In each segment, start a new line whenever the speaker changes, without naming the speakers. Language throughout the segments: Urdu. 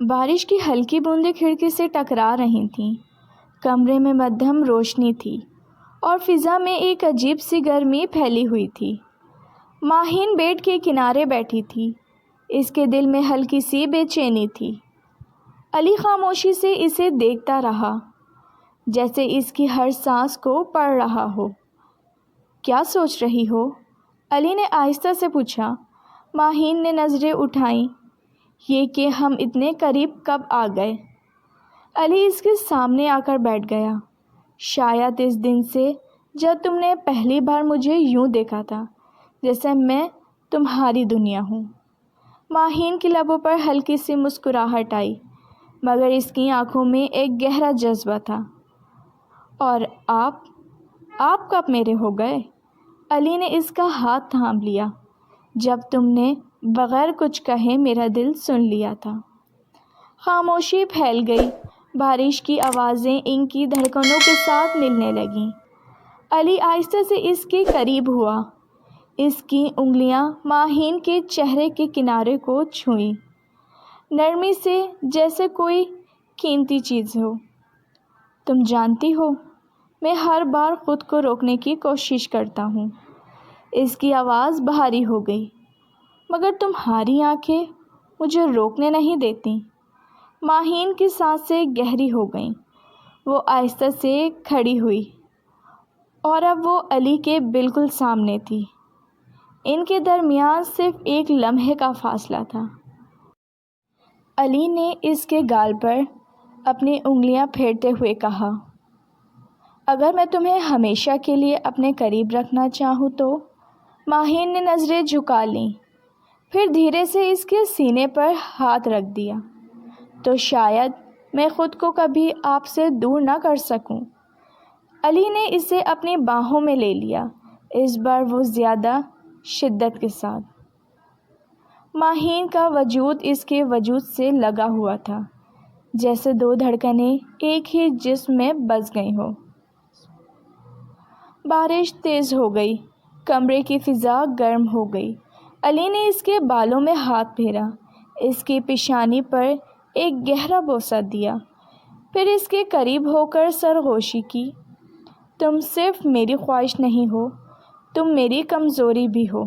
بارش کی ہلکی بوندیں کھڑکی سے ٹکرا رہی تھیں۔ کمرے میں مدھم روشنی تھی اور فضا میں ایک عجیب سی گرمی پھیلی ہوئی تھی۔ ماہین بیڈ کے کنارے بیٹھی تھی۔ اس کے دل میں ہلکی سی بے چینی تھی۔ علی خاموشی سے اسے دیکھتا رہا، جیسے اس کی ہر سانس کو پڑھ رہا ہو۔ کیا سوچ رہی ہو؟ علی نے آہستہ سے پوچھا۔ ماہین نے نظریں اٹھائیں۔ یہ کہ ہم اتنے قریب کب آ گئے؟ علی اس کے سامنے آ کر بیٹھ گیا۔ شاید اس دن سے جب تم نے پہلی بار مجھے یوں دیکھا تھا جیسے میں تمہاری دنیا ہوں۔ ماہین کی لبوں پر ہلکی سی مسکراہٹ آئی، مگر اس کی آنکھوں میں ایک گہرا جذبہ تھا۔ اور آپ کب میرے ہو گئے؟ علی نے اس کا ہاتھ تھام لیا۔ جب تم نے بغیر کچھ کہے میرا دل سن لیا تھا۔ خاموشی پھیل گئی۔ بارش کی آوازیں ان کی دھڑکنوں کے ساتھ ملنے لگیں۔ علی آہستہ سے اس کے قریب ہوا۔ اس کی انگلیاں ماہین کے چہرے کے کنارے کو چھوئیں، نرمی سے، جیسے کوئی قیمتی چیز ہو۔ تم جانتی ہو، میں ہر بار خود کو روکنے کی کوشش کرتا ہوں۔ اس کی آواز بھاری ہو گئی۔ مگر تمہاری آنکھیں مجھے روکنے نہیں دیتی۔ ماہین کی سانسیں گہری ہو گئیں۔ وہ آہستہ سے کھڑی ہوئی اور اب وہ علی کے بالکل سامنے تھی۔ ان کے درمیان صرف ایک لمحے کا فاصلہ تھا۔ علی نے اس کے گال پر اپنی انگلیاں پھیرتے ہوئے کہا، اگر میں تمہیں ہمیشہ کے لیے اپنے قریب رکھنا چاہوں تو؟ ماہین نے نظریں جھکا لیں، پھر دھیرے سے اس کے سینے پر ہاتھ رکھ دیا۔ تو شاید میں خود کو کبھی آپ سے دور نہ کر سکوں۔ علی نے اسے اپنی باہوں میں لے لیا، اس بار وہ زیادہ شدت کے ساتھ۔ ماہین کا وجود اس کے وجود سے لگا ہوا تھا، جیسے دو دھڑکنیں ایک ہی جسم میں بس گئی ہوں۔ بارش تیز ہو گئی۔ کمرے کی فضا گرم ہو گئی۔ علی نے اس کے بالوں میں ہاتھ پھیرا، اس کی پیشانی پر ایک گہرا بوسہ دیا، پھر اس کے قریب ہو کر سرگوشی کی۔ تم صرف میری خواہش نہیں ہو، تم میری کمزوری بھی ہو۔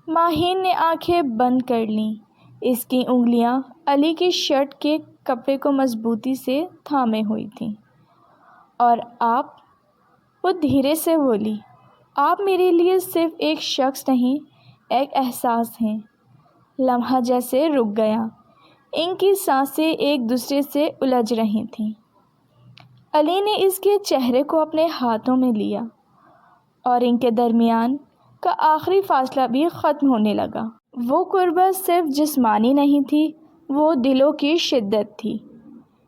ماہین نے آنکھیں بند کر لیں۔ اس کی انگلیاں علی کی شرٹ کے کپڑے کو مضبوطی سے تھامے ہوئی تھیں۔ اور آپ؟ وہ دھیرے سے بولی، آپ میرے لیے صرف ایک شخص نہیں، ایک احساس ہیں۔ لمحہ جیسے رک گیا۔ ان کی سانسیں ایک دوسرے سے الجھ رہی تھیں۔ علی نے اس کے چہرے کو اپنے ہاتھوں میں لیا اور ان کے درمیان کا آخری فاصلہ بھی ختم ہونے لگا۔ وہ قربت صرف جسمانی نہیں تھی، وہ دلوں کی شدت تھی۔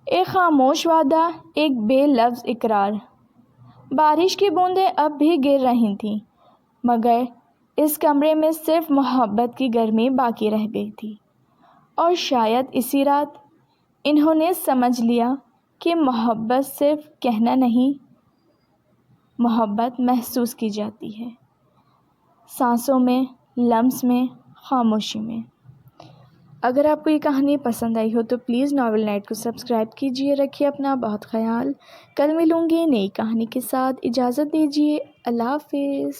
ایک خاموش وعدہ، ایک بے لفظ اقرار۔ بارش کی بوندیں اب بھی گر رہی تھیں، مگر اس کمرے میں صرف محبت کی گرمی باقی رہ گئی تھی۔ اور شاید اسی رات انہوں نے سمجھ لیا کہ محبت صرف کہنا نہیں، محبت محسوس کی جاتی ہے، سانسوں میں، لمس میں، خاموشی میں۔ اگر آپ کو یہ کہانی پسند آئی ہو تو پلیز ناول نائٹ کو سبسکرائب کیجیے۔ رکھیے اپنا بہت خیال۔ کل ملوں گی نئی کہانی کے ساتھ۔ اجازت دیجیے۔ اللہ حافظ۔